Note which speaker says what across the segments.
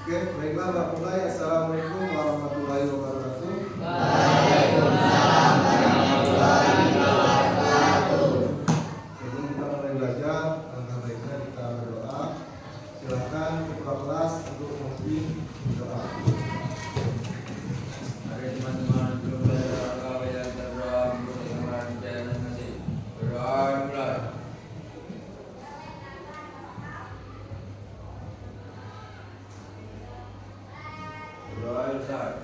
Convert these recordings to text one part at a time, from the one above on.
Speaker 1: Oke, baiklah Mbak mulai. Assalamualaikum warahmatullahi wabarakatuh.
Speaker 2: Waalaikumsalam warahmatullahi wabarakatuh.
Speaker 1: Sebelum kita mulai belajar, alangkah baiknya kita berdoa. Silakan ketua kelas untuk memimpin doa.
Speaker 2: Mari teman-teman belum belajar apa yang berdoa untuk yang lancar nanti berdoa mulai. Berdoa Ustaz.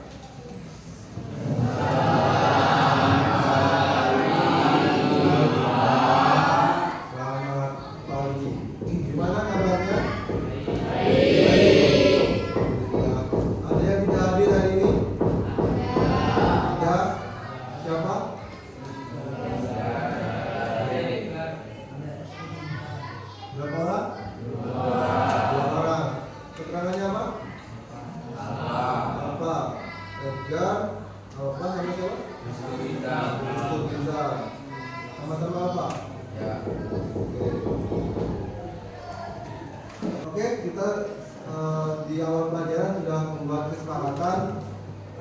Speaker 1: Selamat pagi. Gimana kabarnya? Ada yang tidak hadir hari ini? Ya. Siapa? Berapa orang? Dua orang. Keterangannya apa? Apa? Edgar. Apa nama siapa? Yusuf Bintang. Sama-sama apa?
Speaker 2: Ya.
Speaker 1: Oke, kita di awal pelajaran sudah membuat kesepakatan.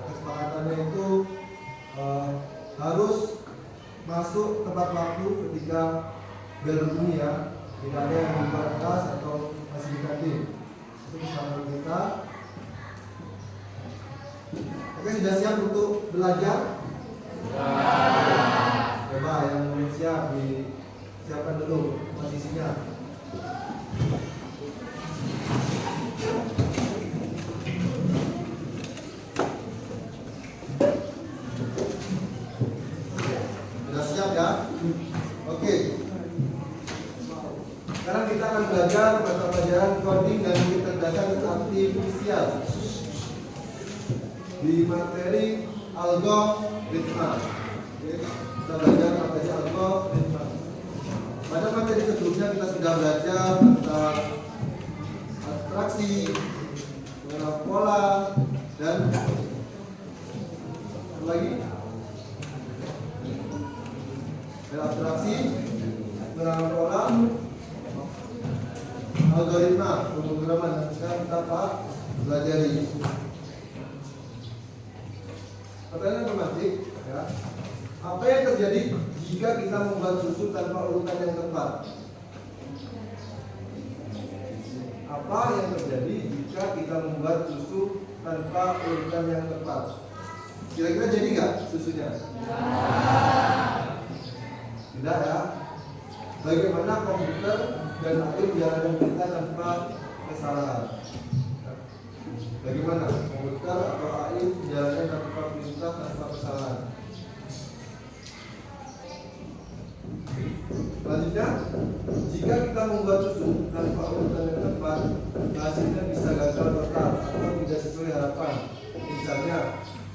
Speaker 1: Kesepakatannya itu harus masuk tepat waktu ketika bel berbunyi ya. Tidak ada yang membuat kelas atau masih dikatin. Itu kesepakatan kita. Oke, sudah siap untuk belajar? Coba yang belum siap disiapkan dulu posisinya. Sudah siap ya? Oke. Sekarang kita akan belajar mata pelajaran coding dan kecerdasan artifisial di materi algoritma. Oke. Kita belajar materi algoritma. Pada materi sebelumnya kita sudah belajar tentang abstraksi, mengenal pola, dan apa lagi? Abstraksi, mengenal pola, algoritma, pemrograman. Dan sekarang kita pelajari. Pertanyaan otomatik, ya. Apa yang terjadi jika kita membuat susun tanpa urutan yang tepat? Apa yang terjadi jika kita membuat susu tanpa urutan yang tepat? Kira-kira jadi nggak susunya? Tidak ya. Bagaimana komputer dan air menjalankan perintah tanpa kesalahan? Bagaimana komputer atau AI menjalankan tanpa perintah tanpa kesalahan? Selanjutnya, jika kita membuat susun tanpa urutan yang tepat, hasilnya bisa gagal total atau tidak sesuai harapan. Misalnya,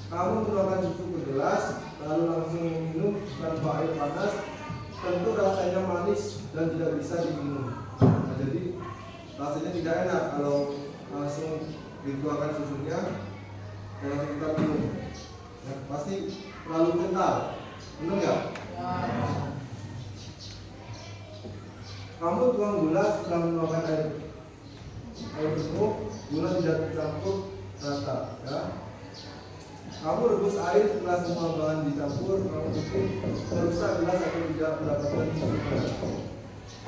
Speaker 1: kamu menuangkan susu ke gelas, lalu langsung minum tanpa air panas, tentu rasanya manis dan tidak bisa diminum. Nah, jadi rasanya tidak enak kalau langsung dituangkan susunya dan langsung kita minum. Nah, pasti terlalu kental, benar nggak? Kamu tuang gula setelah menuangkan air penuh, gula tidak tercampur rata, ya. Kamu rebus air setelah semua bahan dicampur, kamu mungkin merusak gelas atau tidak mendapatkan susu panas.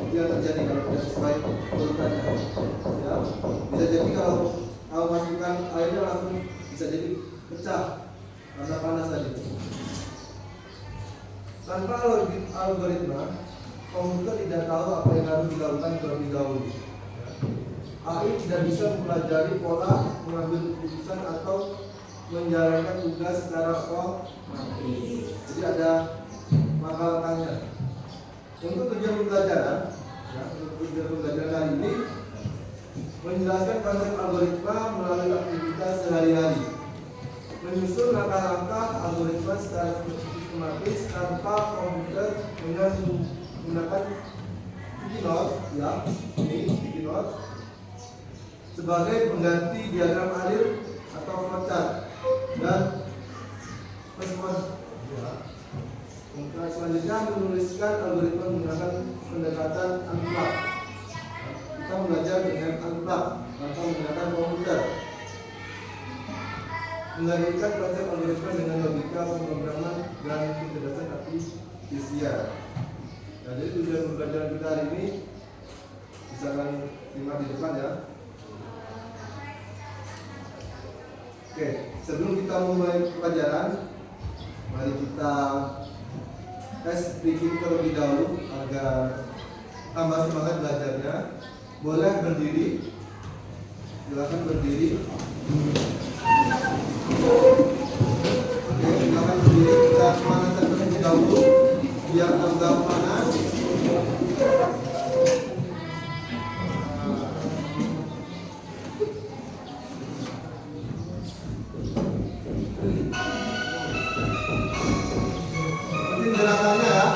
Speaker 1: Itu yang terjadi kalau tidak sesuai urutannya, ya. Bisa jadi kalau kamu masukkan airnya langsung bisa jadi pecah karena panas tadi. Tanpa algoritma, komputer tidak tahu apa yang harus dilakukan terlebih dahulu. AI tidak bisa mempelajari pola, mengambil keputusan atau menjalankan tugas secara otomatis. Jadi ada maka tanya. Untuk tujuan pembelajaran, ya, untuk tujuan pembelajaran hari ini menjelaskan konsep algoritma melalui aktivitas sehari-hari, menyusun langkah-langkah algoritma secara sistematis tanpa komputer dengan menggunakan sticky note, ya, ini sticky note sebagai pengganti diagram alir atau flowchart dan ya. Selanjutnya menuliskan algoritma menggunakan pendekatan unplug. Kita belajar dengan unplug atau menggunakan komputer. mengaitkan konsep algoritma dengan logika pemrograman dan kecerdasan artifisial. Nah, jadi tujuan pembelajaran kita hari ini bisa kalian simak di depan ya. Oke, sebelum kita mulai pelajaran, mari kita tes speaking terlebih dahulu agar tambah semangat belajarnya. Boleh berdiri, silakan berdiri. Oke, silakan berdiri. Kita pemanasan terlebih dahulu biar agak panas. Ikutin gerakannya ya.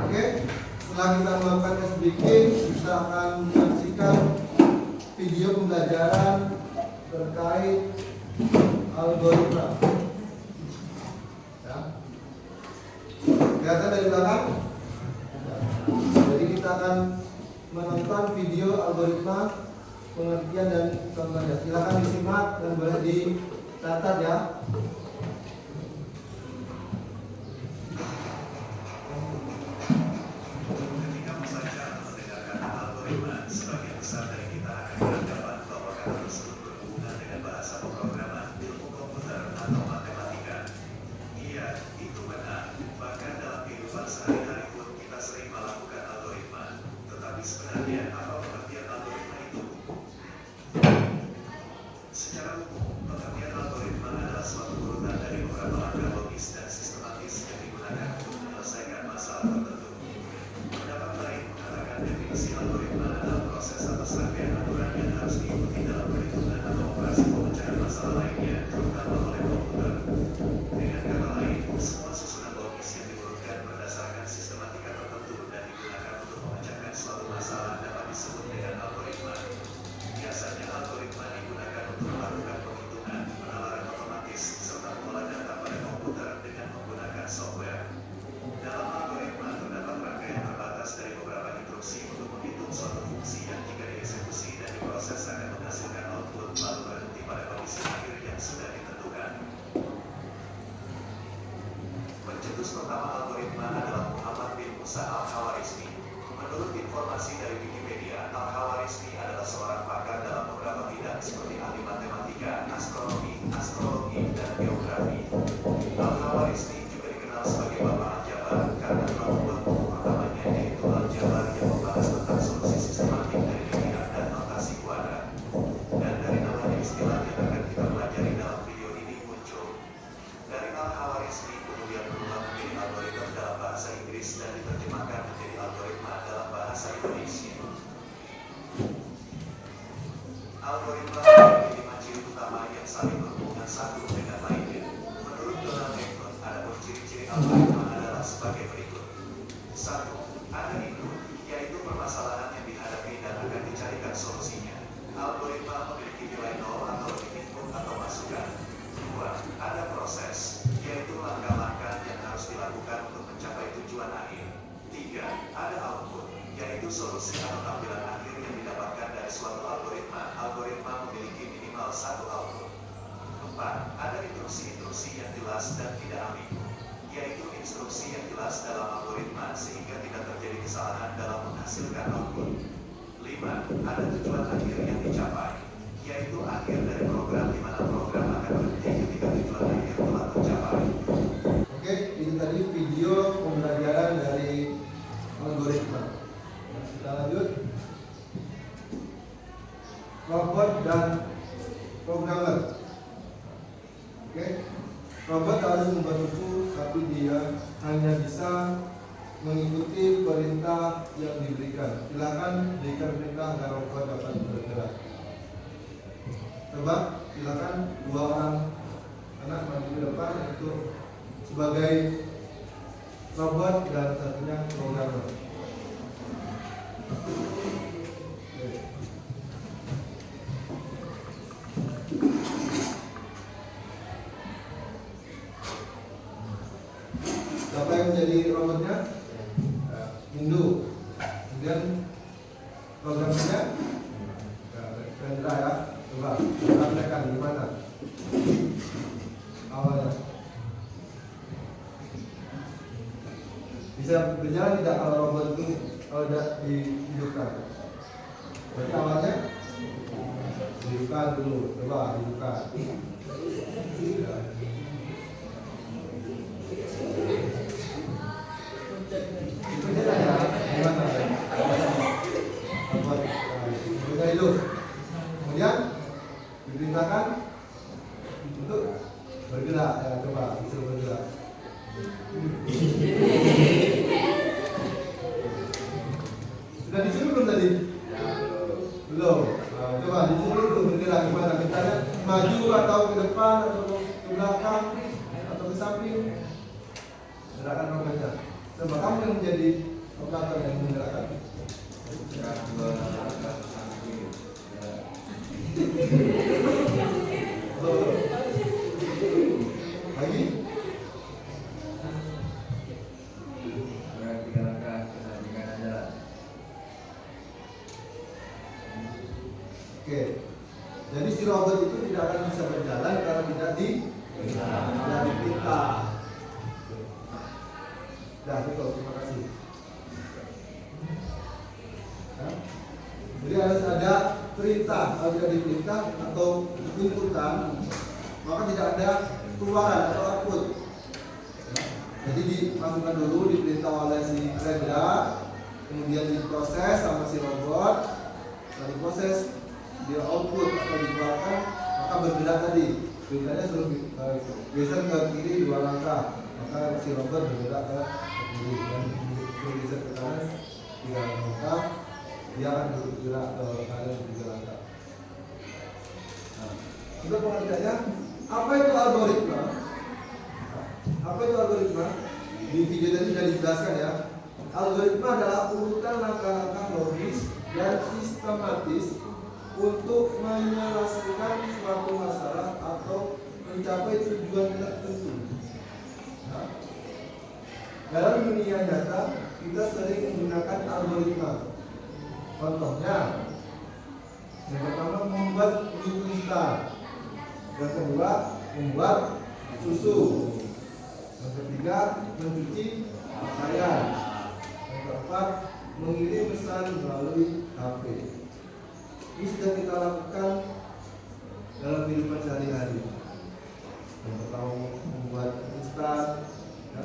Speaker 1: Oke, setelah kita melakukan tes speaking, kita akan menyaksikan video pembelajaran terkait algoritma. Ya. Kelihatan dari belakang? Jadi kita akan menonton video algoritma, pengertian dan contohnya. Silakan disimak dan boleh dicatat ya.
Speaker 3: Pencetus pertama algoritma adalah Muhammad bin Musa al-Khawarizmi. Menurut informasi dari Wikipedia, al-Khawarizmi adalah seorang pakar dalam beberapa bidang seperti ahli matematika, astronomi, astrologi, dan geografi. Al-Khawarizmi juga dikenal sebagai Bapak Aljabar karena telah membuat buku pertamanya yaitu Aljabar yang membahas tentang solusi sistematik dari linear dan notasi kuadrat. Dan dari namanya istilah yang akan kita pelajari dalam video ini muncul. Dari Al-Khawarizmi kemudian berubah menjadi algoritma dalam bahasa Inggris dan diterjemahkan menjadi algoritma dalam bahasa Indonesia. Algoritma memiliki 5 ciri utama yang saling berhubungan satu dengan lainnya. Menurut Donald Hector, adapun ciri-ciri algoritma adalah sebagai berikut. 1. Ada input, yaitu permasalahan yang dihadapi dan akan dicarikan solusinya. Algoritma memiliki nilai 0 atau lebih input atau masukan. 2. Ada proses, yaitu langkah-langkah yang harus dilakukan untuk mencapai tujuan akhir. 3. Ada output, yaitu solusi atau tampilan akhir suatu algoritma, algoritma memiliki minimal satu output. 4. Ada instruksi-instruksi yang jelas dan tidak ambigu, yaitu instruksi yang jelas dalam algoritma sehingga tidak terjadi kesalahan dalam menghasilkan output. 5. Ada tujuan akhir yang dicapai, yaitu akhir dari program di mana program akan berhenti ketika tujuan akhir telah tercapai.
Speaker 1: Oke, ini tadi video pembelajaran dari algoritma. Nah, kita lanjut. Robot dan programmer. Oke, robot harus membuat buku, tapi dia hanya bisa mengikuti perintah yang diberikan. Silakan berikan perintah agar robot dapat bergerak. Coba, silakan dua orang anak maju ke depan untuk sebagai robot dan satunya programmer. Siapa yang menjadi robotnya? Hindu. Kemudian programnya Rendra ya. Coba sampaikan gimana awalnya. Bisa berjalan tidak kalau robot itu kalau tidak dihidupkan? Berarti awalnya dihidupkan dulu. Coba hidupkan. Itu jelas ya. Gimana? Robot bisa hidup. Kemudian diperintahkan untuk bergerak. Ya, coba disuruh bergerak. Sudah disuruh belum tadi? Belum. Nah, coba disuruh dulu bergerak gimana? Misalnya maju atau ke depan atau ke belakang atau ke samping. Gerakan robotnya. Coba kamu yang menjadi operator yang menggerakkan. Lagi? Oke. Jadi si robot itu tidak akan bisa berjalan karena tidak diperintah. Dah, cukup. Terima kasih. Nah, jadi harus ada perintah. Kalau tidak diperintah atau tuntutan, maka tidak ada keluaran atau output. Jadi dimasukkan dulu, diperintah oleh si Rendra, kemudian diproses sama si robot, setelah diproses dia output atau dikeluarkan, maka bergerak tadi. Perintahnya suruh geser ke kiri 2 langkah, maka si robot bergerak ke kiri dan suruh geser ke kanan 3 langkah, dia akan bergerak ke kanan 3 langkah. Nah, untuk pengertiannya, apa itu algoritma? Apa itu algoritma? Di video tadi sudah dijelaskan ya. Algoritma adalah urutan langkah-langkah logis dan sistematis untuk menyelesaikan suatu masalah atau mencapai tujuan tertentu. Nah, dalam dunia nyata kita sering menggunakan algoritma. Contohnya, yang pertama membuat mie instan, yang kedua membuat susu, yang ketiga mencuci pakaian, yang keempat mengirim pesan melalui HP. Ini sudah kita lakukan dalam kehidupan sehari-hari. Yang pertama membuat instan, ya.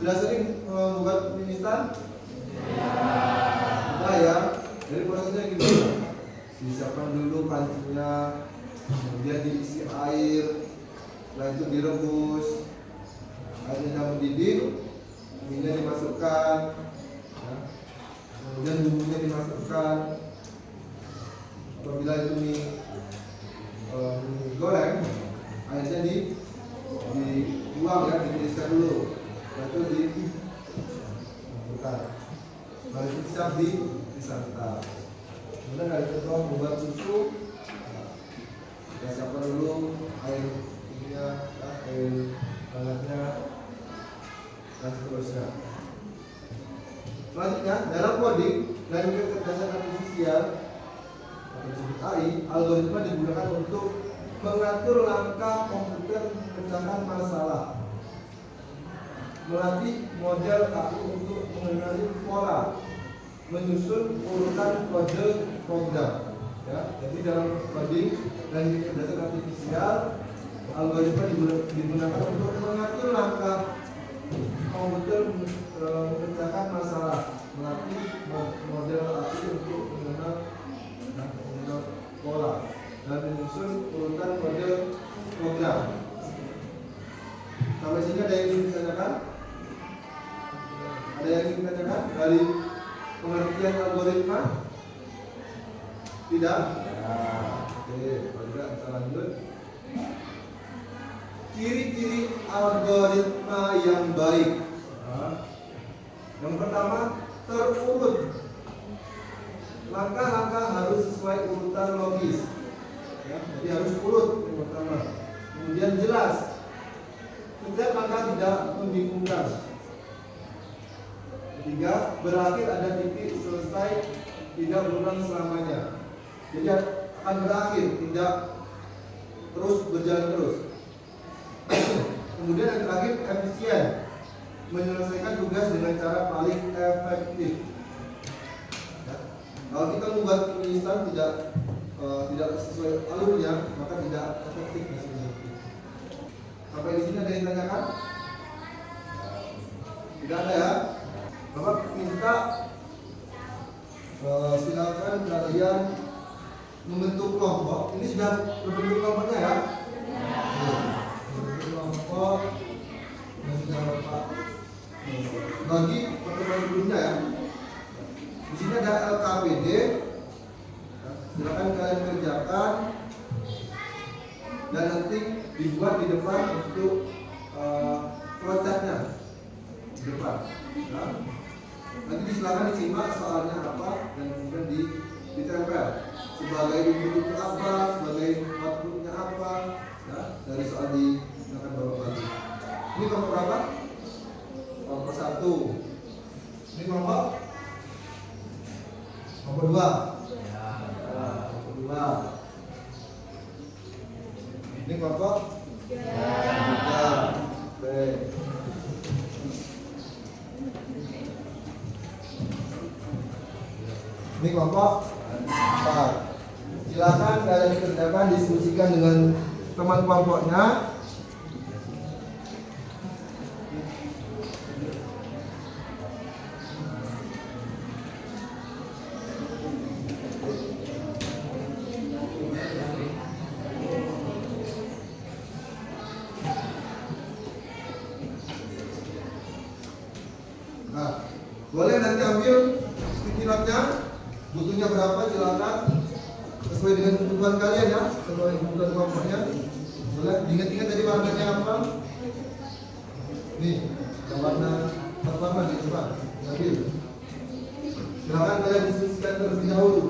Speaker 1: Sudah sering membuat mie instan? Sudah ya. Jadi prosesnya gimana? Disiapkan dulu pancinya, kemudian diisi air, setelah itu direbus, airnya sudah mendidih, minyak dimasukkan, ya. Kemudian bumbunya dimasukkan. Apabila itu mie goreng, airnya dibuang ya, ditiriskan dulu, lalu dibuka, lalu itu siap disantap. Kemudian dari itu membuat susu, kita siapkan dulu air ininya, air hangatnya, dan seterusnya. Selanjutnya dalam coding dan kecerdasan artifisial, disebut AI, algoritma digunakan untuk mengatur langkah komputer memecahkan masalah, melatih model AI untuk mengenali pola, menyusun urutan kode program. Ya, jadi dalam coding dan kecerdasan artifisial, algoritma digunakan untuk mengatur langkah komputer memecahkan masalah, melatih model AI untuk mengenal pola dan menyusun urutan kode program. Sampai sini ada yang ingin ditanyakan? Ada yang ingin ditanyakan dari pengertian algoritma? Tidak? Oke, kalau tidak kita lanjut. Ciri-ciri algoritma yang baik. Yang pertama, terurut. Langkah-langkah harus sesuai urutan logis. Ya, jadi harus urut yang pertama. Kemudian jelas. Setiap langkah tidak membingungkan. Ketiga, berakhir ada titik selesai, tidak berulang selamanya. Jadi akan berakhir, tidak terus berjalan terus. Kemudian yang terakhir, efisien, menyelesaikan tugas dengan cara paling efektif. Ya. Kalau kita membuat mie instan tidak sesuai alurnya, maka tidak efektif di sini. Sampai di sini ada yang ditanyakan? Tidak ada ya? Bapak minta silakan kalian membentuk kelompok. Ini sudah berbentuk kelompoknya ya? Membentuk kelompok yang sudah Bapak bagi pertemuan sebelumnya ya. Di sini ada LKPD. Silakan kalian kerjakan dan nanti dibuat di depan untuk flowchartnya di depan. Ya. Nanti disilakan disimak soalnya apa dan kemudian ditempel sebagai input apa, sebagai outputnya apa, ya, dari soal yang akan bapak bagi. Ini kelompok berapa? Kelompok 1. Ini kelompok 2. Kelompok 2. Ini kelompok 3. Baik. Ini kelompok 4. Silakan kalian kerjakan, diskusikan dengan teman kelompoknya. Nah, boleh nanti ambil sticky note-nya. Butuhnya berapa silakan sesuai dengan kebutuhan kalian ya, sesuai kebutuhan kelompoknya. Boleh diingat-ingat tadi warnanya apa? Nih, yang warna pertama di depan. Ambil. Silakan kalian diskusikan terlebih dahulu.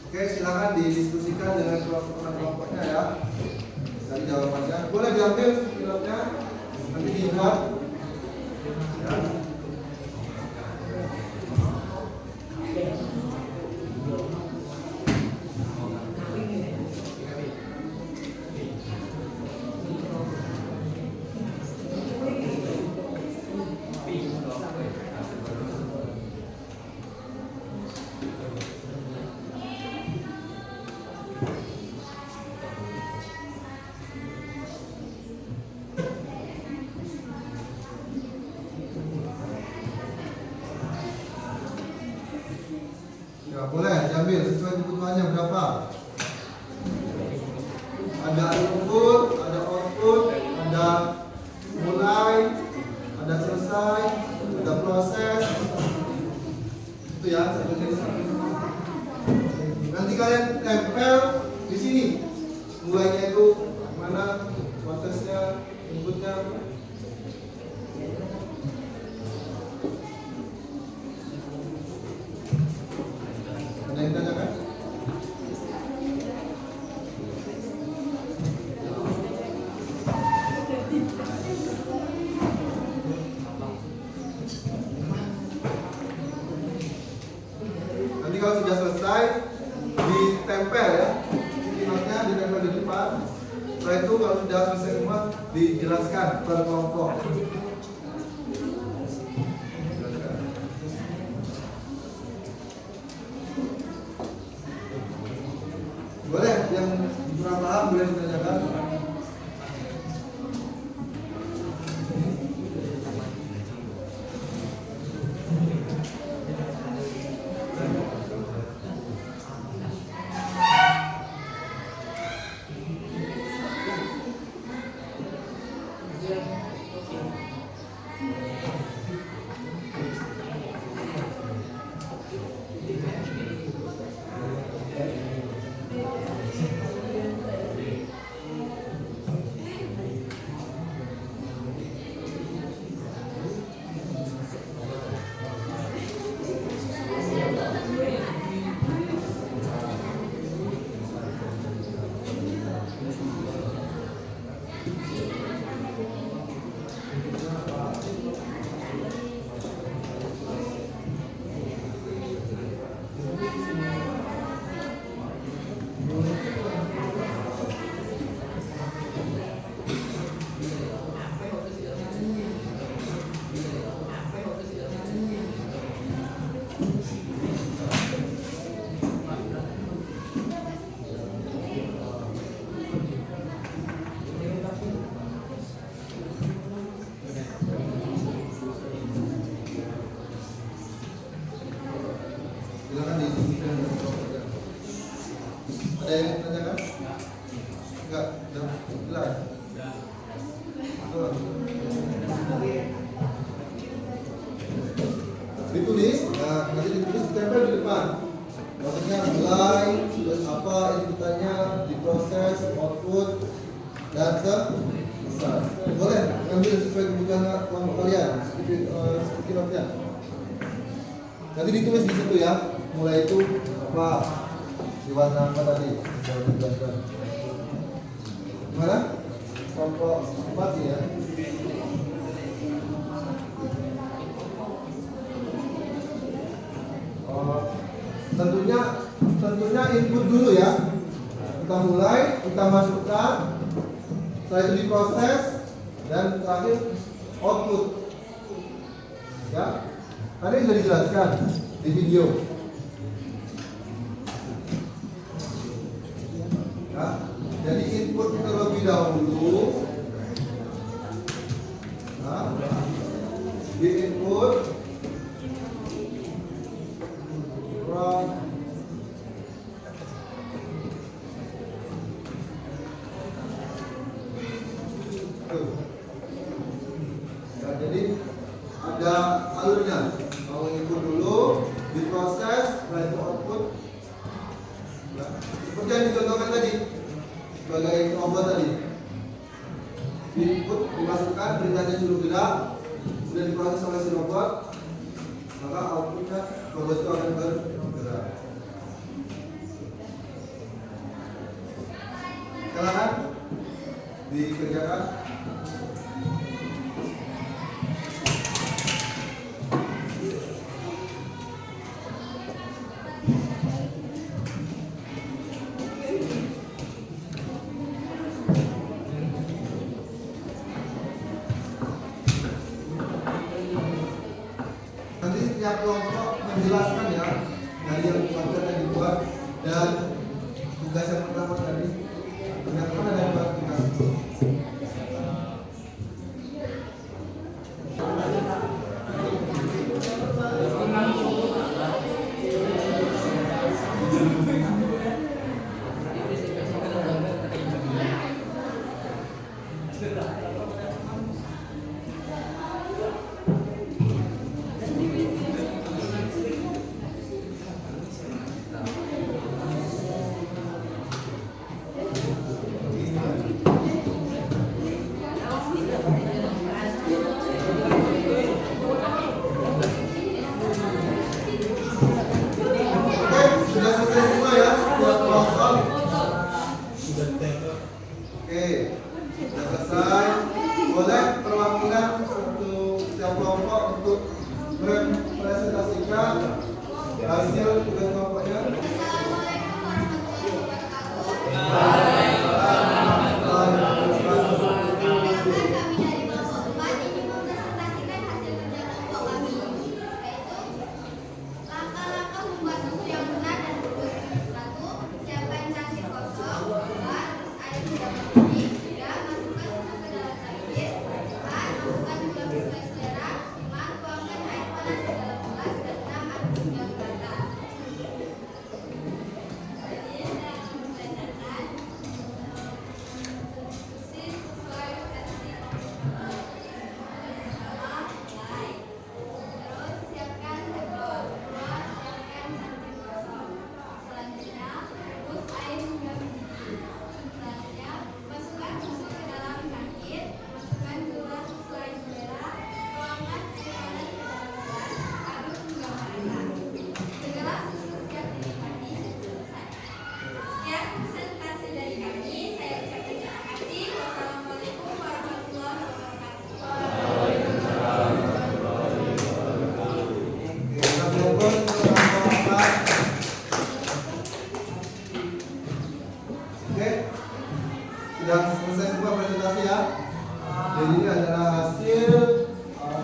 Speaker 1: Oke, silakan didiskusikan dengan kelompoknya ya. Dari jawabannya, boleh diambil pilotnya, nanti dibuat. Ya. dijelaskan per kelompok. Boleh yang kurang paham boleh ditanyakan. Silakan diisikan. Ada yang ditanyakan? Enggak, sudah jelas. Ditulis, nah nanti ditulis ditempel di depan. Maksudnya mulai, terus apa inputannya, diproses, output, dan selesai. Boleh ambil sesuai kebutuhan kelompok kalian, seperti notnya. Nanti ditulis di situ ya. Mulai itu apa? Di warna apa tadi? Sudah dijelaskan. Gimana? Kelompok 4 sih ya. Tentunya input dulu ya. Kita mulai, kita masukkan, setelah itu diproses, dan terakhir output. Ya, tadi sudah dijelaskan di video. Ya, jadi input terlebih dahulu. Nah, di input from ya, jadi ada alurnya. Mau input dulu, diproses, setelah itu output. Ya, seperti yang dicontohkan tadi sebagai robot tadi. Input dimasukkan, perintahnya suruh gerak, sudah diproses oleh si robot, maka outputnya robot itu akan bergerak. Silakan dikerjakan. Nanti setiap kelompok menjelaskan ya dari yang konten yang dibuat dan tugas yang pertama tadi. Teman-teman ada yang buat tugas. Sudah selesai semua ya, buat kelompok. Oke, sudah selesai. Boleh perwakilan setiap kelompok untuk mempresentasikan hasil tugas kelompoknya.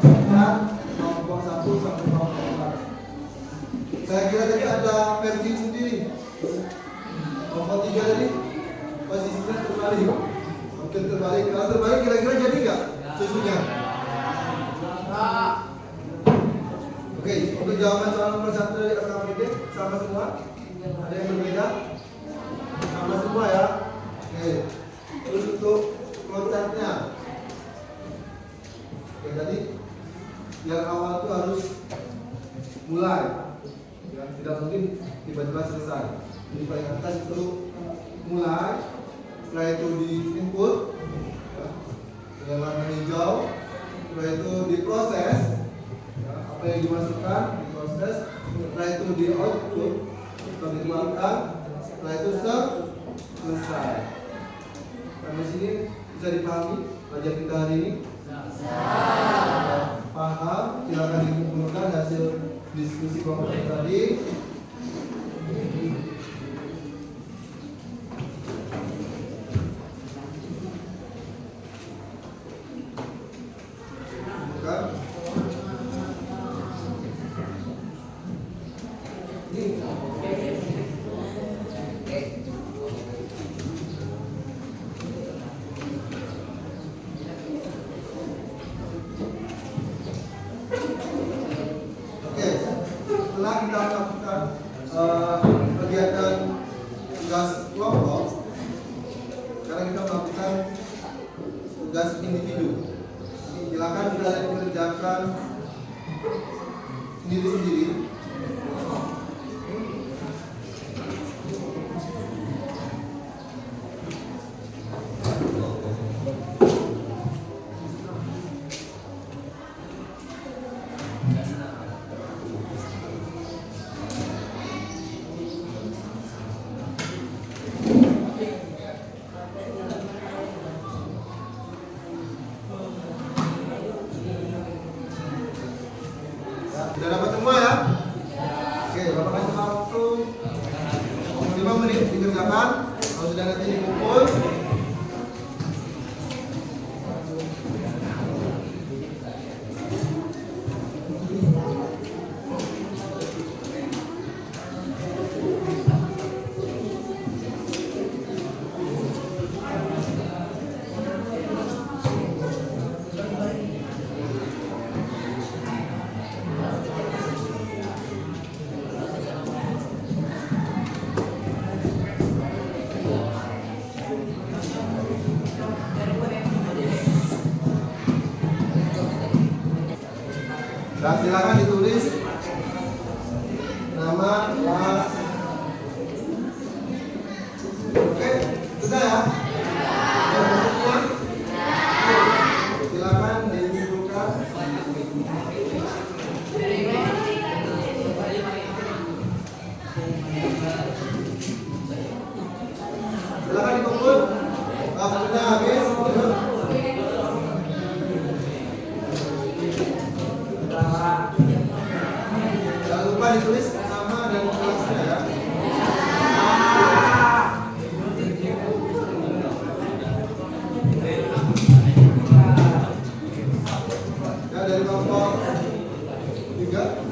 Speaker 1: dan kelompok 1 sampai kelompok 4. Saya kira tadi ada versi sendiri. Kelompok 3 tadi posisinya terbalik. Hampir terbalik. Kalau terbalik kira-kira jadi nggak susunya? Oke, untuk jawaban soal nomor 1 dari rekaman ini sama semua? Ada yang berbeda? Sama semua ya? Oke. Terus untuk flowchartnya. Oke, tadi yang awal itu harus mulai. Ya, tidak mungkin tiba-tiba selesai. Jadi paling atas itu mulai, setelah itu di input ya, dengan warna hijau, setelah itu diproses ya, apa yang dimasukkan diproses, setelah itu di output atau dikeluarkan, setelah itu selesai. Sampai sini bisa dipahami pelajaran kita hari ini? Paham? Silakan dikumpulkan hasil diskusi kelompok tadi. Setelah kita melakukan kegiatan tugas kelompok, sekarang kita melakukan tugas individu. Silakan kalian kerjakan sendiri-sendiri. Sudah dapat semua ya? Oke, Bapak kasih waktu 5 menit dikerjakan. Kalau sudah nanti dikumpul, dan silakan ditulis nama, kelas. Oke, sudah ya? Semua? Silakan dikumpulkan. Silakan dikumpul. Waktunya habis. Jangan lupa ditulis nama dan kelasnya ya. Ya, dari kelompok 3.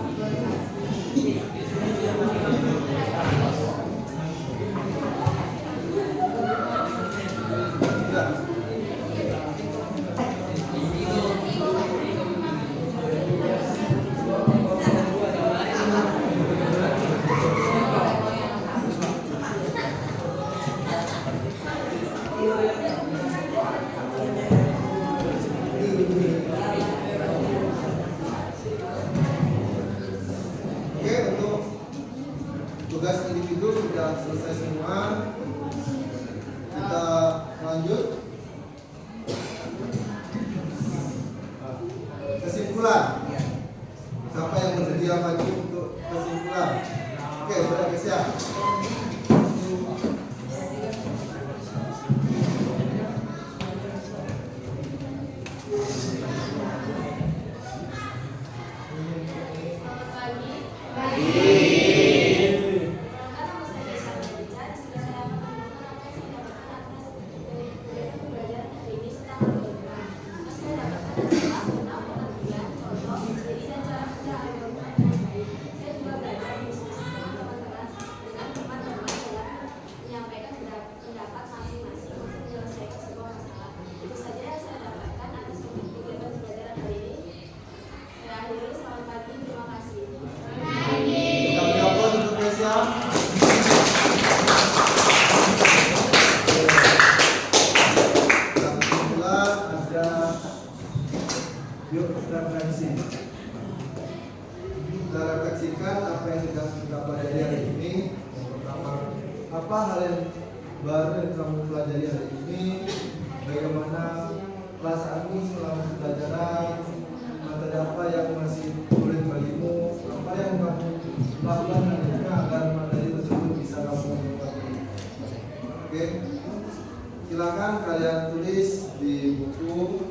Speaker 1: Oke, untuk tugas individu sudah selesai semua. Kita lanjut. Kesimpulan. Siapa yang bersedia maju untuk kesimpulan? Oke, sudah siap. Yuk refleksi. Kita refleksikan apa yang kita pelajari hari ini. Yang pertama, apa hal yang baru yang kamu pelajari hari ini? Bagaimana perasaanmu selama pembelajaran? Materi apa yang masih sulit bagimu? Apa yang kamu lakukan hari ini agar materi tersebut bisa kamu lewati? Oke, silakan kalian tulis di buku.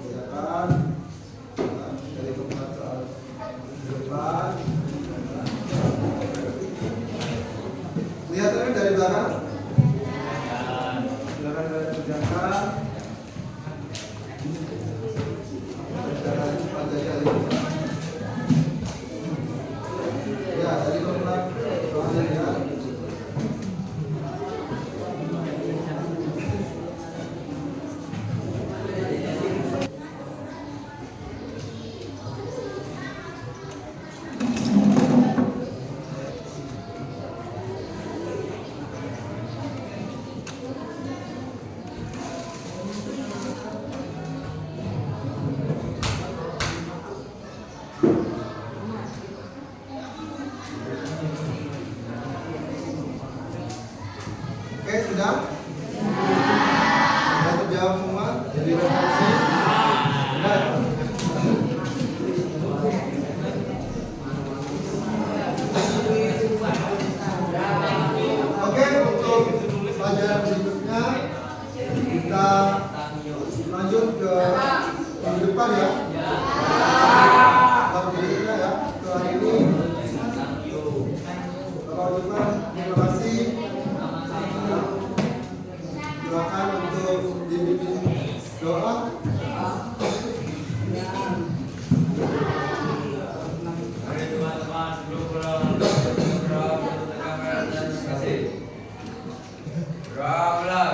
Speaker 1: Silakan dari pembahasan depan. Lihat dari belakang. Silakan kalian kerjakan. Ya, dari belakang ya. Oke, sudah? Sudah terjawab semua? Jadi refleksi? Sudah? Oke, untuk pelajaran berikutnya kita lanjut ke minggu depan ya. Bapak berikutnya ya. Setelah ini Bapak Ujiman, terima kasih. Silakan untuk dibimbing doa.
Speaker 2: Mari teman-teman sebelum pulang berdoa untuk tegang dan kasih. Berdoalah.